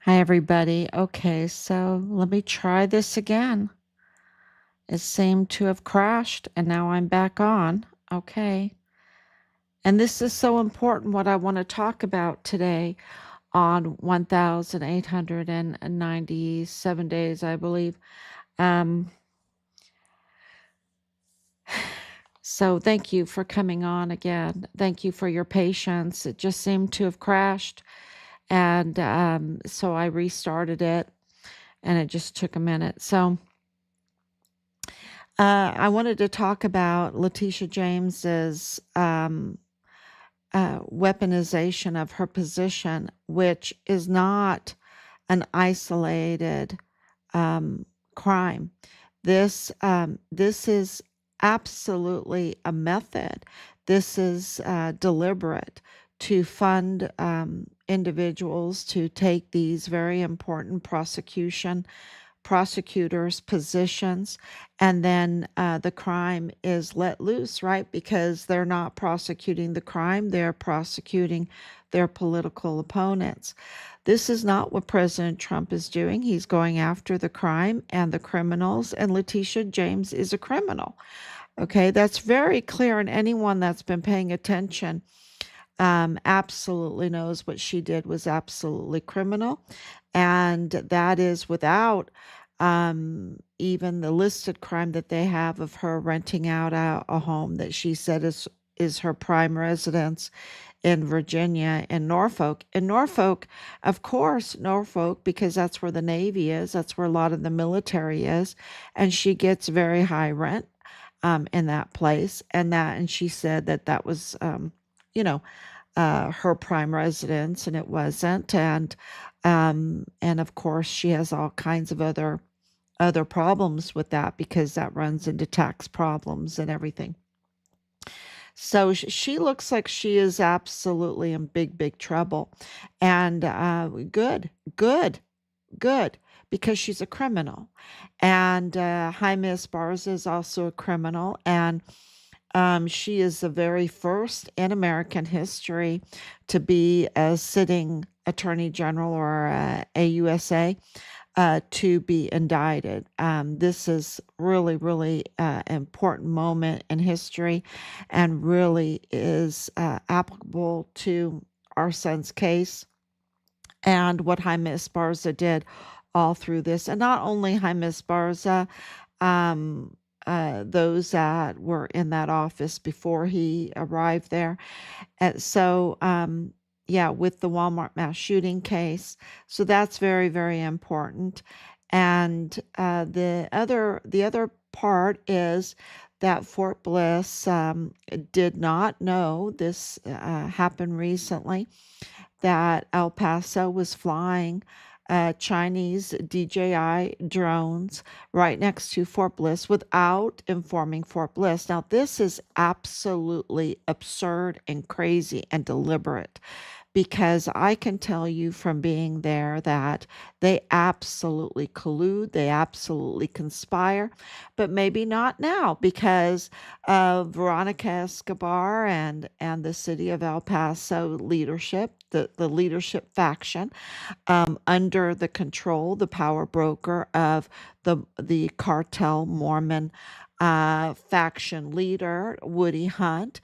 Hi, everybody. Okay, so let me try this again. It seemed to have crashed, and now I'm back on. Okay. And this is so important what I want to talk about today on 1,897 days, I believe. Um, so thank you for coming on again. Thank you for your patience. It just seemed to have crashed. And so I restarted it, and it just took a minute. So I wanted to talk about Letitia James's weaponization of her position, which is not an isolated um, crime. This is absolutely a method. This is deliberate to fund individuals to take these very important prosecutors' positions, and then the crime is let loose, right? Because they're not prosecuting the crime, they're prosecuting their political opponents. This is not what President Trump is doing. He's going after the crime and the criminals, and Letitia James is a criminal. Okay, that's very clear, and anyone that's been paying attention absolutely knows what she did was absolutely criminal. And that is without even the listed crime that they have of her renting out a home that she said is her prime residence in Virginia, in Norfolk. In Norfolk, of course, Norfolk, because that's where the Navy is, that's where a lot of the military is, and she gets very high rent in that place. And she said that that was, you know, her prime residence, and it wasn't. And of course, she has all kinds of other problems with that because that runs into tax problems and everything. So she looks like she is absolutely in big trouble, and good, good, because she's a criminal, and Jaime Esparza is also a criminal, and she is the very first in American history to be a sitting attorney general or AUSA to be indicted. This is really important moment in history and really is applicable to our son's case and what Jaime Esparza did all through this. And not only Jaime Esparza, um, those that were in that office before he arrived there. And so, yeah, with the Walmart mass shooting case. So that's very important. And the other part is that Fort Bliss did not know this happened recently that El Paso was flying Chinese DJI drones right next to Fort Bliss without informing Fort Bliss. Now, this is absolutely absurd and crazy and deliberate because I can tell you from being there that they absolutely collude, they absolutely conspire, but maybe not now because of Veronica Escobar and the city of El Paso leadership, the leadership faction under the control, the power broker of the cartel Mormon faction leader, Woody Hunt,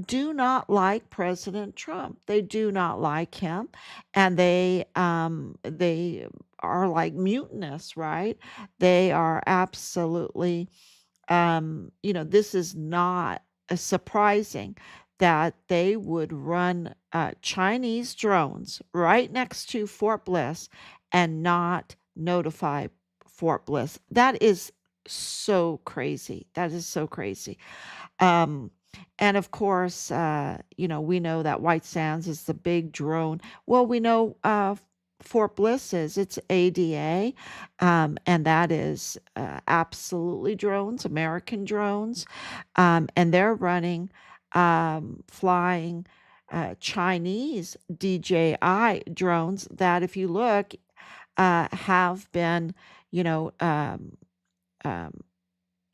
do not like President Trump. They do not like him, and they are like mutinous, right? They are absolutely, this is not surprising that they would run Chinese drones right next to Fort Bliss and not notify Fort Bliss. That is so crazy. That is so crazy. Um, and of course, we know that White Sands is the big drone. Well, we know Fort Bliss is, it's ADA, and that is absolutely drones, American drones. And they're running, flying Chinese DJI drones that, if you look, have been, you know, um,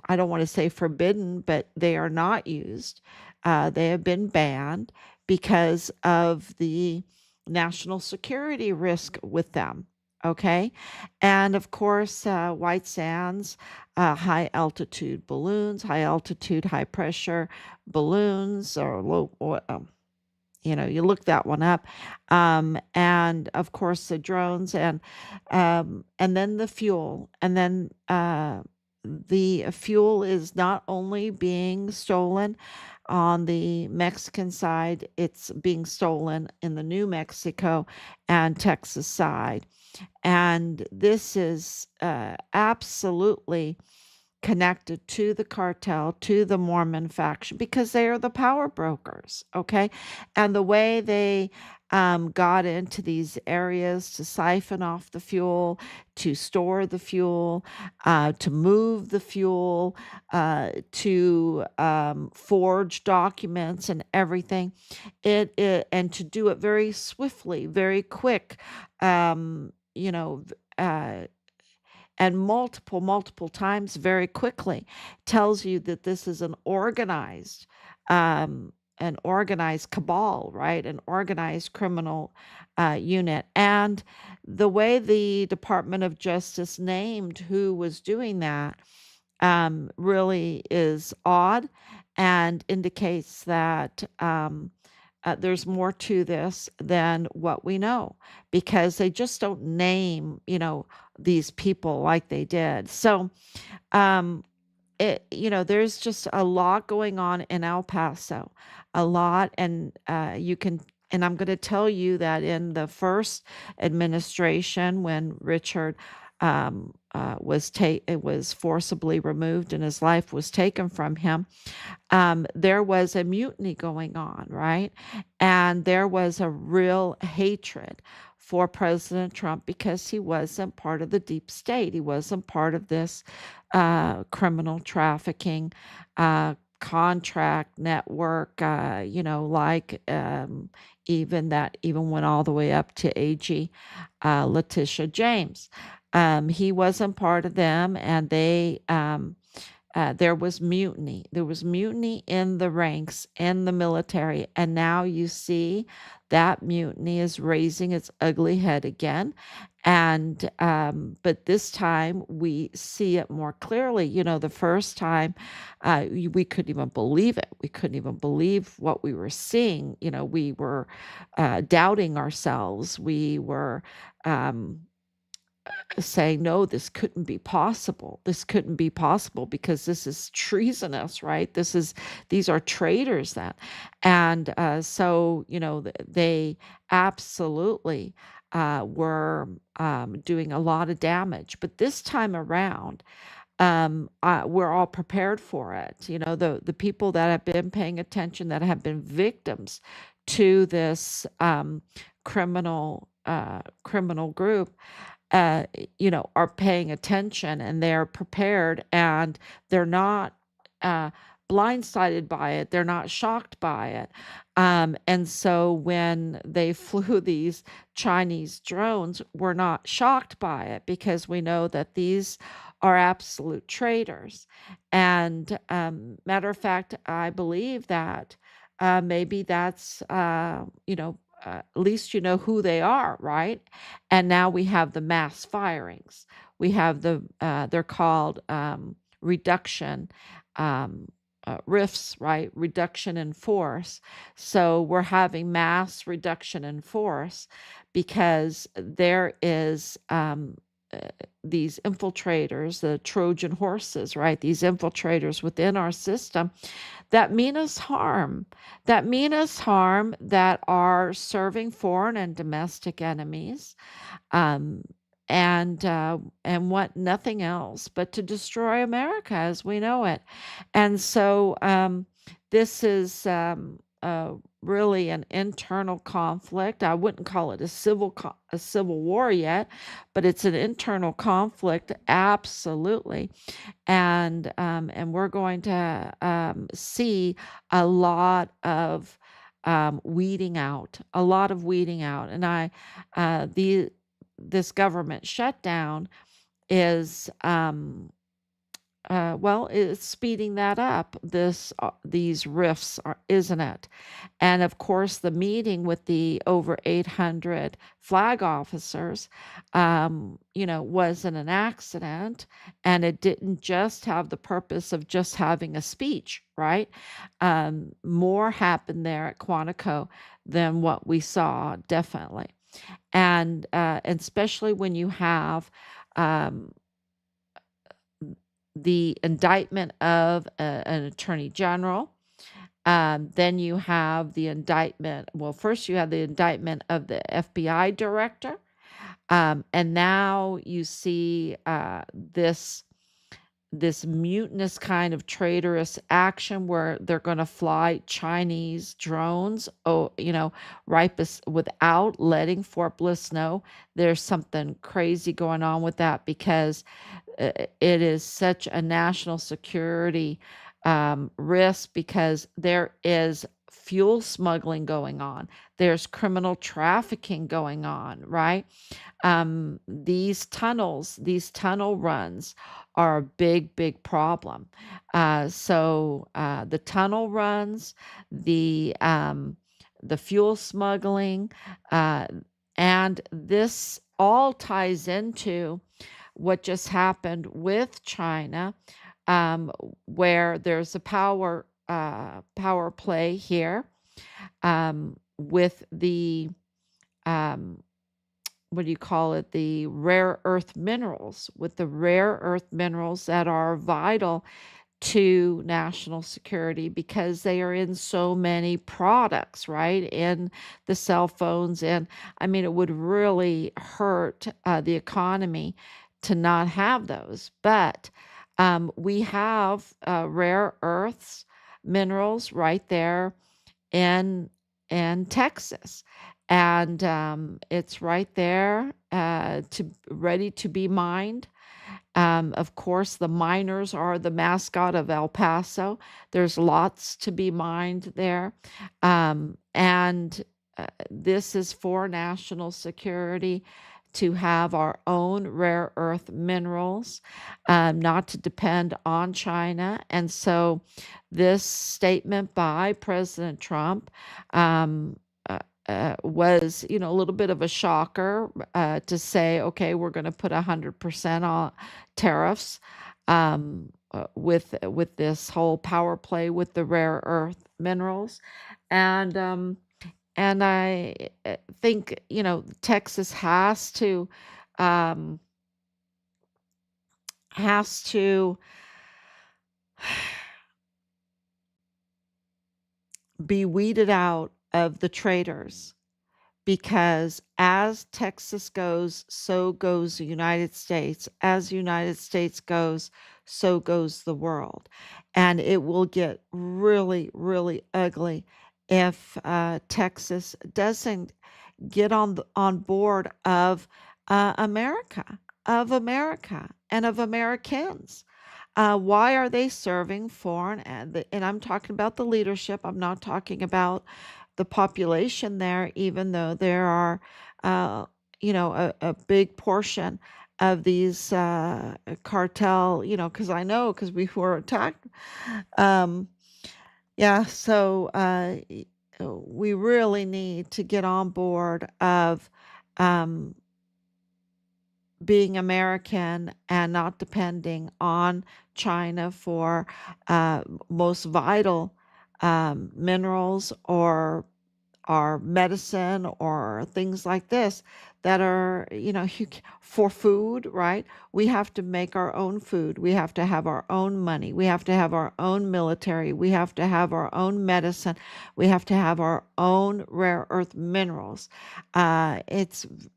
I don't want to say forbidden, but they are not used. They have been banned because of the national security risk with them. Okay. And of course, white sands, high altitude balloons, high altitude, high pressure balloons, or low, or, you look that one up. And of course, the drones, and then the fuel. And then the fuel is not only being stolen on the Mexican side, it's being stolen in the New Mexico and Texas side. And this is absolutely connected to the cartel, to the Mormon faction, because they are the power brokers. Okay. And the way they got into these areas to siphon off the fuel, to store the fuel, to move the fuel, to forge documents and everything, and to do it very swiftly, very quick, you know, uh, and multiple times very quickly, tells you that this is an organized cabal, right? An organized criminal unit. And the way the Department of Justice named who was doing that really is odd, and indicates that there's more to this than what we know, because they just don't name, these people like they did. So, um, there's just a lot going on in El Paso, a lot. And and I'm going to tell you that in the first administration, when Richard was forcibly removed and his life was taken from him, there was a mutiny going on, right? And there was a real hatred for President Trump, because he wasn't part of the deep state. He wasn't part of this criminal trafficking contract network, like even went all the way up to AG Letitia James. He wasn't part of them, and there was mutiny. There was mutiny in the ranks in the military, and now you see that mutiny is raising its ugly head again. And but this time we see it more clearly. The first time, we couldn't even believe it. We couldn't even believe what we were seeing. We were doubting ourselves. We were. Saying, no, this couldn't be possible. This couldn't be possible, because this is treasonous, right? These are traitors then. And so, they absolutely were doing a lot of damage. But this time around, we're all prepared for it. The people that have been paying attention, that have been victims to this criminal group, are paying attention, and they're prepared, and they're not uh, blindsided by it. They're not shocked by it. And so when they flew these Chinese drones, we're not shocked by it, because we know that these are absolute traitors. And matter of fact, I believe that maybe that's, at least you know who they are, right? And now we have the mass firings. We have they're called reduction, rifts, right? Reduction in force. So we're having mass reduction in force, because there is uh, these infiltrators, the Trojan horses, right? These infiltrators within our system that mean us harm, that are serving foreign and domestic enemies, um, and want nothing else but to destroy America as we know it. And so this is really an internal conflict. I wouldn't call it a civil war yet, but it's an internal conflict, absolutely. And we're going to see a lot of weeding out, and the this government shutdown is well, it's speeding that up. These rifts are, isn't it? And of course, the meeting with the over 800 flag officers, wasn't an accident, and it didn't just have the purpose of just having a speech, right? More happened there at Quantico than what we saw, definitely. And especially when you have um, the indictment of an attorney general. Then you have the indictment. Well, first you have the indictment of the FBI director. And now you see this mutinous kind of traitorous action where they're going to fly Chinese drones, without letting Fort Bliss know. There's something crazy going on with that because it is such a national security risk because there is fuel smuggling going on. There's criminal trafficking going on, right? These tunnel runs are a big, big problem. So the tunnel runs, the fuel smuggling, uh, and this all ties into what just happened with China, um, where there's a power play here with the um, what do you call it? The rare earth minerals, with the rare earth minerals that are vital to national security because they are in so many products, right? In the cell phones. And I mean, it would really hurt the economy to not have those. But we have rare earths minerals right there in Texas, and it's right there to ready to be mined. Of course, the miners are the mascot of El Paso. There's lots to be mined there, and this is for national security. To have our own rare earth minerals, not to depend on China. And so this statement by President Trump um, was, a little bit of a shocker to say, okay, we're going to put 100% on tariffs with this whole power play with the rare earth minerals, and I think Texas um, has to be weeded out of the traitors, because as Texas goes, so goes the United States. As the United States goes, so goes the world. And it will get really, really ugly if Texas doesn't get on board of America, and of Americans. Why are they serving foreign? And I'm talking about the leadership. I'm not talking about the population there, even though there are, uh, a big portion of these cartel. Because I know because we were attacked. Um, yeah, so we really need to get on board of um, being American and not depending on China for most vital minerals or medicine or things like this that are, for food, right? We have to make our own food. We have to have our own money. We have to have our own military. We have to have our own medicine. We have to have our own rare earth minerals. We have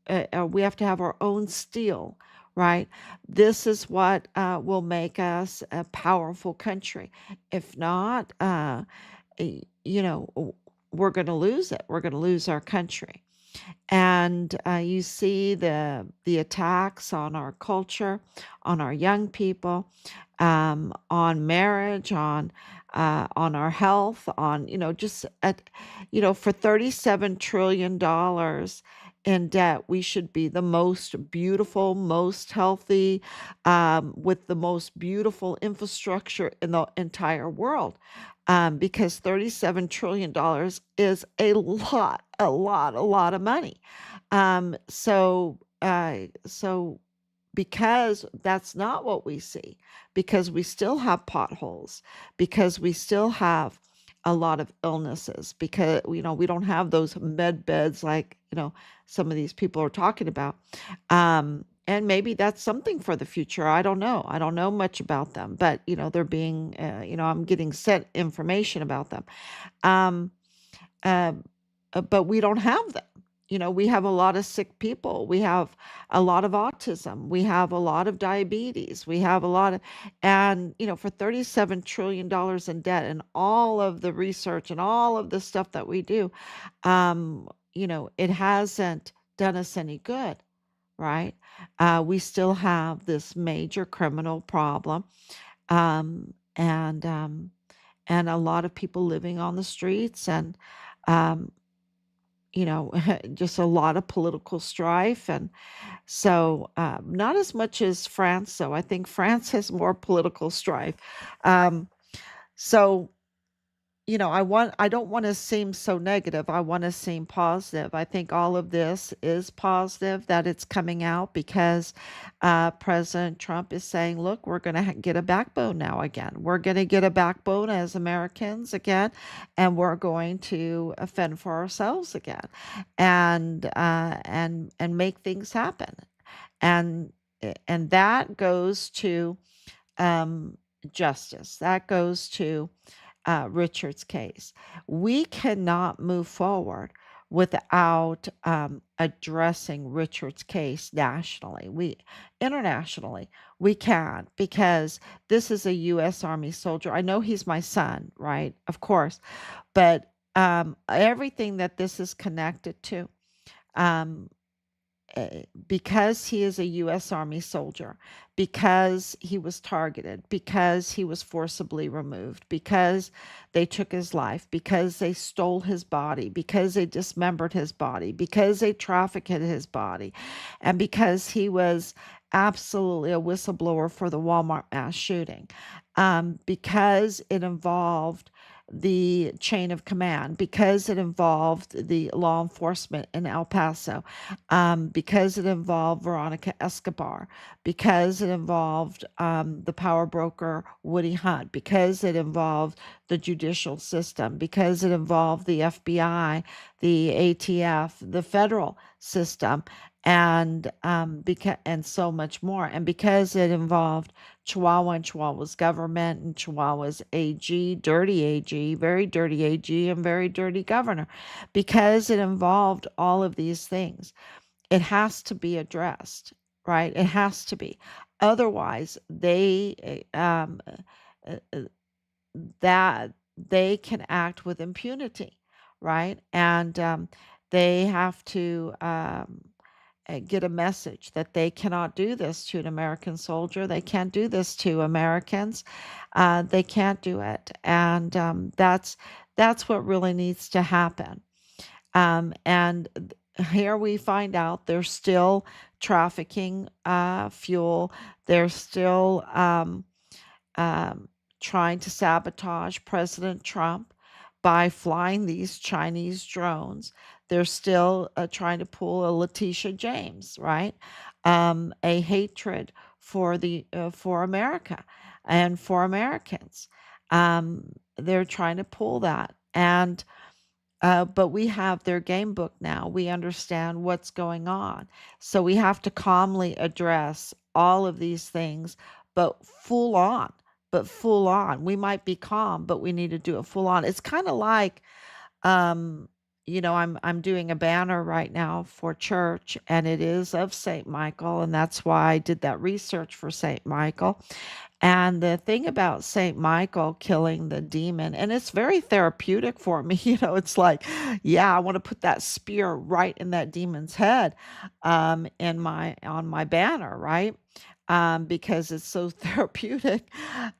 to have our own steel. Right? This is what will make us a powerful country. If not, you know, we're going to lose it. We're going to lose our country. And you see the attacks on our culture, on our young people, on marriage, on our health, on just at for $37 trillion. in debt, we should be the most beautiful, most healthy, with the most beautiful infrastructure in the entire world. Because $37 trillion is a lot of money. So because that's not what we see, because we still have potholes, because we still have a lot of illnesses, because we don't have those med beds like some of these people are talking about. And maybe that's something for the future. I don't know much about them, but they're being I'm getting sent information about them. um uh, but we don't have them. We have a lot of sick people. We have a lot of autism. We have a lot of diabetes. We have a lot of, and, for $37 trillion in debt and all of the research and all of the stuff that we do, it hasn't done us any good, right? We still have this major criminal problem. And a lot of people living on the streets, and um, just a lot of political strife. And so, not as much as France. So I think France has more political strife. Um, so I don't want to seem so negative. I want to seem positive. I think all of this is positive that it's coming out, because President Trump is saying, look, we're going to get a backbone now again. We're going to get a backbone as Americans again, and we're going to fend for ourselves again, and make things happen. And and that goes to um, justice. That goes to Richard's case. We cannot move forward without addressing Richard's case nationally. Internationally, we can, because this is a U.S. Army soldier. I know he's my son, right? Of course, but everything that this is connected to. Um, because he is a U.S. Army soldier, because he was targeted, because he was forcibly removed, because they took his life, because they stole his body, because they dismembered his body, because they trafficked his body, and because he was absolutely a whistleblower for the Walmart mass shooting, because it involved the chain of command, because it involved the law enforcement in El Paso, because it involved Veronica Escobar, because it involved the power broker Woody Hunt, because it involved the judicial system, because it involved the FBI, the ATF, the federal system, and so much more, and because it involved Chihuahua and Chihuahua's government and Chihuahua's AG, dirty AG, very dirty AG, and very dirty governor, because it involved all of these things. It has to be addressed, right? It has to be. Otherwise, uh, uh, that they can act with impunity, right? And they have to get a message that they cannot do this to an American soldier. They can't do this to Americans. They can't do it, and that's what really needs to happen. And here we find out they're still trafficking fuel. They're still um, trying to sabotage President Trump by flying these Chinese drones. They're still trying to pull a Letitia James, right? A hatred for America and for Americans. They're trying to pull that, and but we have their game book now. We understand what's going on. So we have to calmly address all of these things, but full on. But full on. We might be calm, but we need to do it full on. It's kind of like um I'm doing a banner right now for church, and it is of Saint Michael, and that's why I did that research for Saint Michael. And the thing about Saint Michael killing the demon, and it's very therapeutic for me, it's like, yeah, I want to put that spear right in that demon's head, in my on my banner, right? Because it's so therapeutic.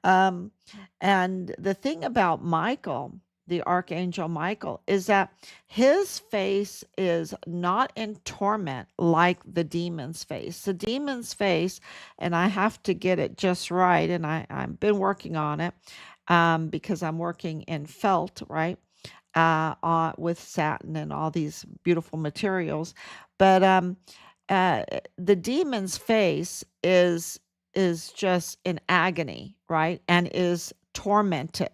Um, and the thing about Michael, the archangel Michael, is that his face is not in torment like the demon's face. The demon's face, and I have to get it just right, and I've been working on it, because I'm working in felt, right? With satin and all these beautiful materials. But uh, the demon's face is just in agony, right? And is tormented.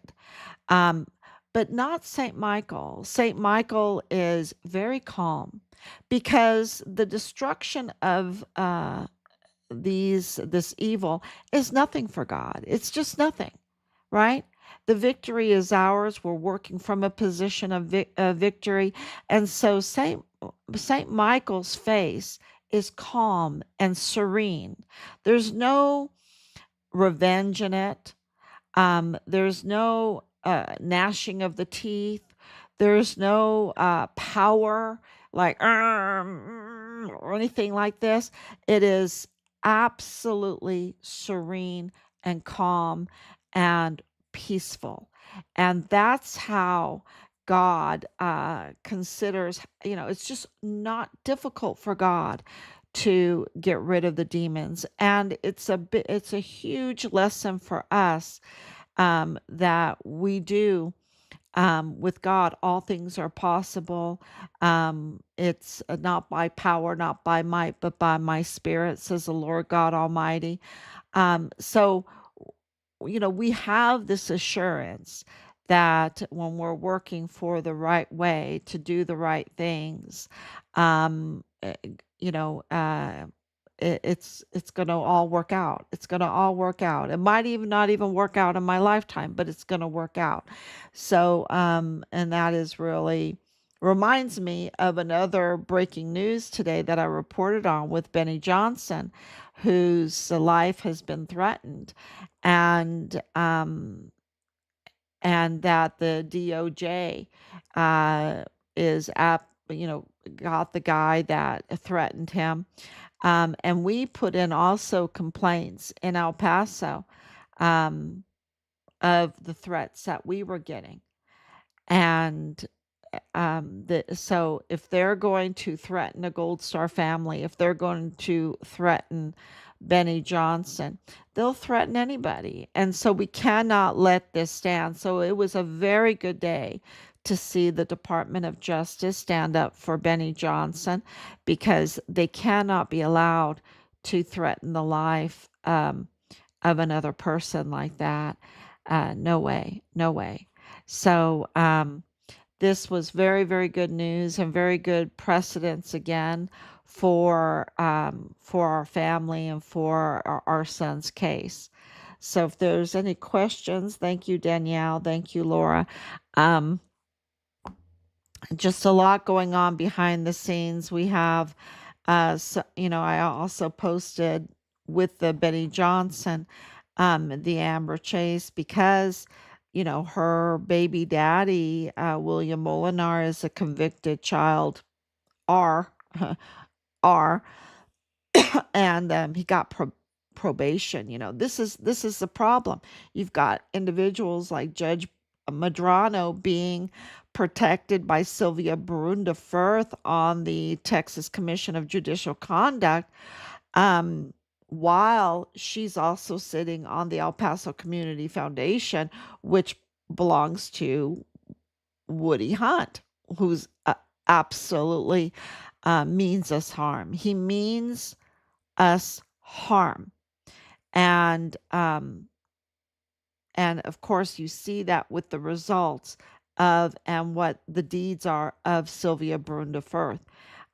Um, but not Saint Michael. Saint Michael is very calm because the destruction of this evil is nothing for God. It's just nothing, right? The victory is ours. We're working from a position of victory, and so Saint Michael's face is calm and serene. There's no revenge in it. There's no gnashing of the teeth. There's no power like or anything like this. It is absolutely serene and calm and peaceful. And that's how God considers, it's just not difficult for God to get rid of the demons. And it's a huge lesson for us, that we do, with God, all things are possible. It's not by power, not by might, but by my spirit, says the Lord God Almighty. So, we have this assurance that when we're working for the right way to do the right things, um, eh, you know, it's going to all work out. It's going to all work out. It might even not even work out in my lifetime, but it's going to work out. So, and that is really reminds me of another breaking news today that I reported on with Benny Johnson, whose life has been threatened, and that the DOJ is got the guy that threatened him, and we put in also complaints in El Paso, um, of the threats that we were getting. And so if they're going to threaten a Gold Star family, if they're going to threaten Benny Johnson, they'll threaten anybody. And so we cannot let this stand. So it was a very good day to see the Department of Justice stand up for Benny Johnson, because they cannot be allowed to threaten the life, of another person like that. No way, no way. So, this was very, very good news and very good precedence again for our family and for our son's case. So if there's any questions, thank you, Danielle. Thank you, Laura. Um, just a lot going on behind the scenes. We have, so, I also posted with the Betty Johnson, the Amber Chase, because, her baby daddy, William Molinar, is a convicted child R, R, and he got probation. This is the problem. You've got individuals like Judge Madrano being protected by Sylvia Barunda Firth on the Texas Commission of Judicial Conduct, um, while she's also sitting on the El Paso Community Foundation, which belongs to Woody Hunt, who's absolutely means us harm. He means us harm. And of course you see that with the results of and what the deeds are of Sylvia Brunda Firth,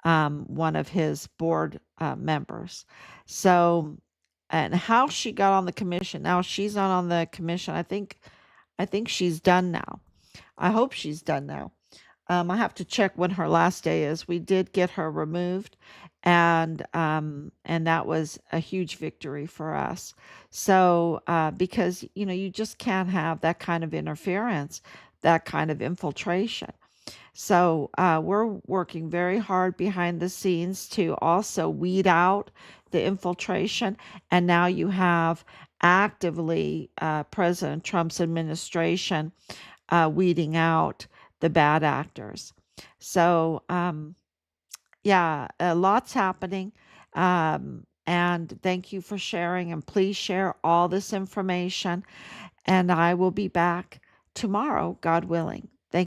one of his board members. So, and how she got on the commission. Now she's not on the commission. I think she's done now. I hope she's done now. I have to check when her last day is. We did get her removed, and that was a huge victory for us. So, because you just can't have that kind of interference, that kind of infiltration. So, we're working very hard behind the scenes to also weed out the infiltration. And now you have actively President Trump's administration weeding out the bad actors. So, yeah, lots happening. And thank you for sharing. And please share all this information. And I will be back tomorrow, God willing.